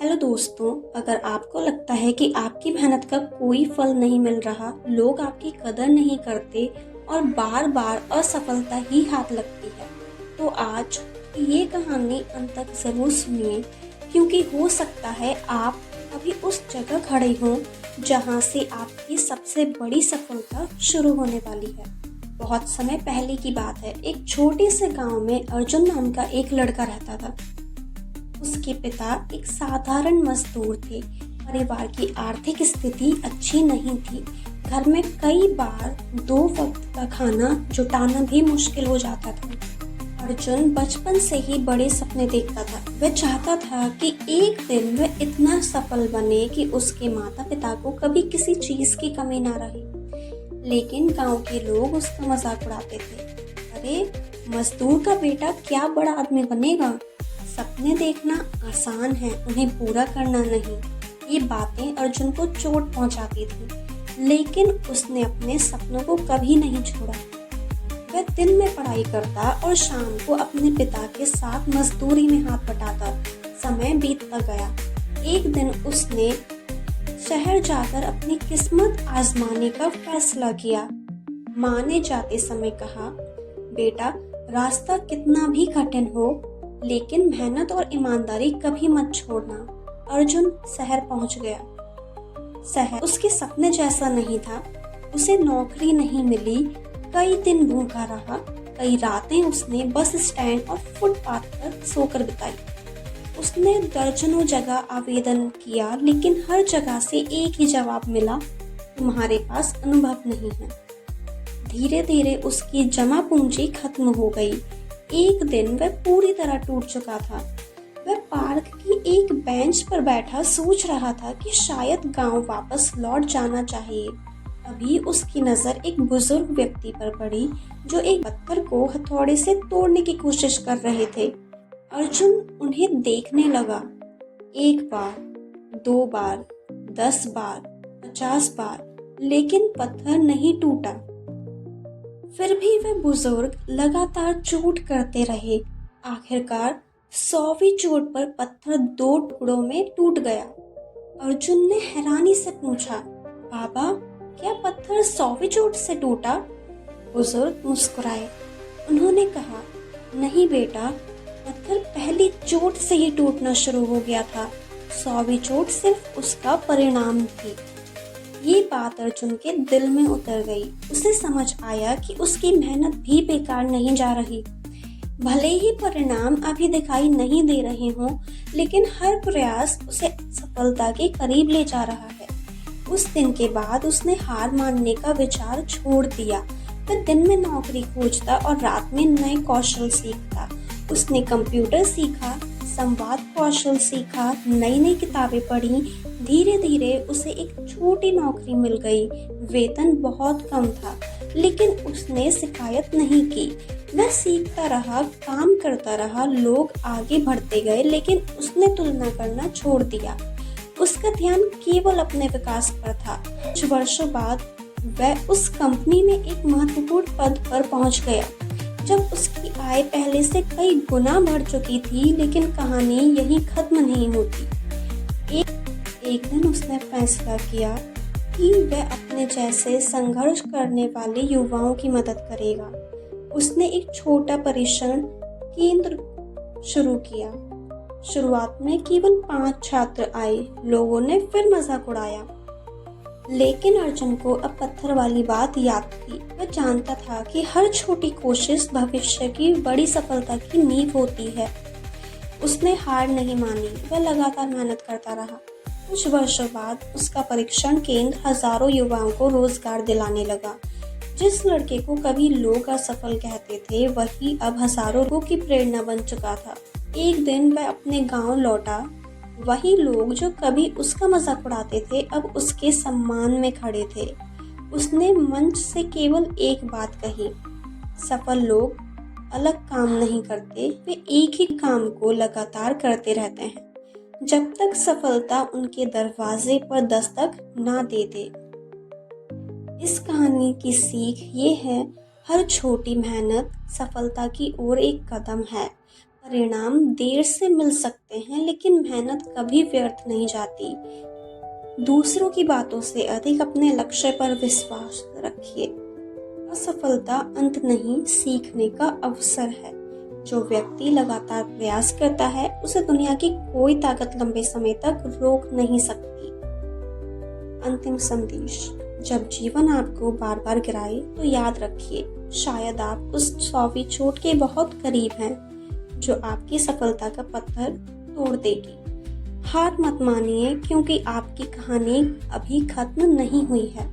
Hello दोस्तों, अगर आपको लगता है कि आपकी मेहनत का कोई फल नहीं मिल रहा, लोग आपकी कदर नहीं करते और बार बार असफलता ही हाथ लगती है, तो आज ये कहानी अंत तक ज़रूर सुनिए, क्योंकि हो सकता है आप अभी उस जगह खड़े हों जहां से आपकी सबसे बड़ी सफलता शुरू होने वाली है। बहुत समय पहले की बात है, एक छोटे से गांव में अर्जुन नाम का एक लड़का रहता था। उसके पिता एक साधारण मजदूर थे। परिवार की आर्थिक स्थिति अच्छी नहीं थी। घर में कई बार 2 वक्त का खाना जुटाना भी मुश्किल हो जाता था। अर्जुन बचपन से ही बड़े सपने देखता था। वह चाहता था कि एक दिन वह इतना सफल बने कि उसके माता पिता को कभी किसी चीज की कमी ना रहे। लेकिन गांव के लोग उसका मजाक उड़ाते थे। अरे, मजदूर का बेटा क्या बड़ा आदमी बनेगा? सपने देखना आसान है, उन्हें पूरा करना नहीं। ये बातें अर्जुन को चोट पहुंचाती थी, लेकिन उसने अपने सपनों को कभी नहीं छोड़ा। वह दिन में पढ़ाई करता और शाम को अपने पिता के साथ मजदूरी में हाथ बटाता। समय बीतता गया। एक दिन उसने शहर जाकर अपनी किस्मत आजमाने का फैसला किया। माँ ने जाते समय कहा, बेटा, रास्ता कितना भी कठिन हो, लेकिन मेहनत और ईमानदारी कभी मत छोड़ना। अर्जुन शहर पहुंच गया। शहर उसके सपने जैसा नहीं था। उसे नौकरी नहीं मिली। कई दिन भूखा रहा। कई रातें उसने बस स्टैंड और फुटपाथ पर सोकर बिताई। उसने दर्जनों जगह आवेदन किया, लेकिन हर जगह से एक ही जवाब मिला, तुम्हारे पास अनुभव नहीं है। धीरे धीरे उसकी जमा पूंजी खत्म हो गई। एक दिन वह पूरी तरह टूट चुका था। वह पार्क की एक बेंच पर बैठा सोच रहा था कि शायद गांव वापस लौट जाना चाहिए। तभी उसकी नजर एक बुजुर्ग व्यक्ति पर पड़ी, जो एक पत्थर को हथौड़े से तोड़ने की कोशिश कर रहे थे। अर्जुन उन्हें देखने लगा। 1 बार, 2 बार, 10 बार, 50 बार, लेकिन पत्थर नहीं टूटा। फिर भी वह बुजुर्ग लगातार चोट करते रहे। आखिरकार 100वीं चोट पर पत्थर 2 टुकड़ों में टूट गया। अर्जुन ने हैरानी से पूछा, बाबा, क्या पत्थर 100वीं चोट से टूटा? बुजुर्ग मुस्कुराए। उन्होंने कहा, नहीं बेटा, पत्थर पहली चोट से ही टूटना शुरू हो गया था। 100वीं चोट सिर्फ उसका परिणाम थी। ये बात अर्जुन के दिल में उतर गई। उसे समझ आया कि उसकी मेहनत भी बेकार नहीं जा रही। भले ही परिणाम अभी दिखाई नहीं दे रहे हों, लेकिन हर प्रयास उसे सफलता के करीब ले जा रहा है। उस दिन के बाद उसने हार मानने का विचार छोड़ दिया। वह दिन में नौकरी खोजता और रात में नए कौशल सीखता। उसने कंप्यूटर सीखा, संवाद कौशल सीखा, नई नई किताबें पढ़ी। धीरे धीरे उसे एक छोटी नौकरी मिल गई। वेतन बहुत कम था, लेकिन उसने शिकायत नहीं की। वह सीखता रहा, काम करता रहा। लोग आगे बढ़ते गए, लेकिन उसने तुलना करना छोड़ दिया। उसका ध्यान केवल अपने विकास पर था। कुछ वर्षों बाद वह उस कंपनी में एक महत्वपूर्ण पद पर पहुंच गया। जब उसकी आय पहले से कई गुना बढ़ चुकी थी, लेकिन कहानी यहीं खत्म नहीं होती। एक दिन उसने फैसला किया कि वह अपने जैसे संघर्ष करने वाले युवाओं की मदद करेगा। उसने एक छोटा परीक्षण केंद्र शुरू किया। शुरुआत में केवल 5 छात्र आए। लोगों ने फिर मजाक उड़ाया, लेकिन अर्जुन को अब पत्थर वाली बात याद थी। वह जानता था कि हर छोटी कोशिश भविष्य की बड़ी सफलता की नींव होती है। उसने हार नहीं मानी। वह लगातार मेहनत करता रहा। कुछ वर्षों बाद उसका परीक्षण केंद्र हजारों युवाओं को रोजगार दिलाने लगा। जिस लड़के को कभी लोग असफल कहते थे, वही अब हजारों लोगों की प्रेरणा बन चुका था। एक दिन वह अपने गांव लौटा। वही लोग जो कभी उसका मजाक उड़ाते थे, अब उसके सम्मान में खड़े थे। उसने मंच से केवल एक बात कही, सफल लोग अलग काम नहीं करते, वे एक ही काम को लगातार करते रहते हैं, जब तक सफलता उनके दरवाजे पर दस्तक ना दे दे। इस कहानी की सीख ये है, हर छोटी मेहनत सफलता की ओर एक कदम है। परिणाम देर से मिल सकते हैं, लेकिन मेहनत कभी व्यर्थ नहीं जाती। दूसरों की बातों से अधिक अपने लक्ष्य पर विश्वास रखिए। असफलता अंत नहीं, सीखने का अवसर है। जो व्यक्ति लगातार प्रयास करता है, उसे दुनिया की कोई ताकत लंबे समय तक रोक नहीं सकती। अंतिम संदेश: जब जीवन आपको बार बार गिराए तो याद रखिए, शायद आप उस 100वीं चोट के बहुत करीब हैं, जो आपकी सफलता का पत्थर तोड़ देगी। हार मत मानिए, क्योंकि आपकी कहानी अभी खत्म नहीं हुई है।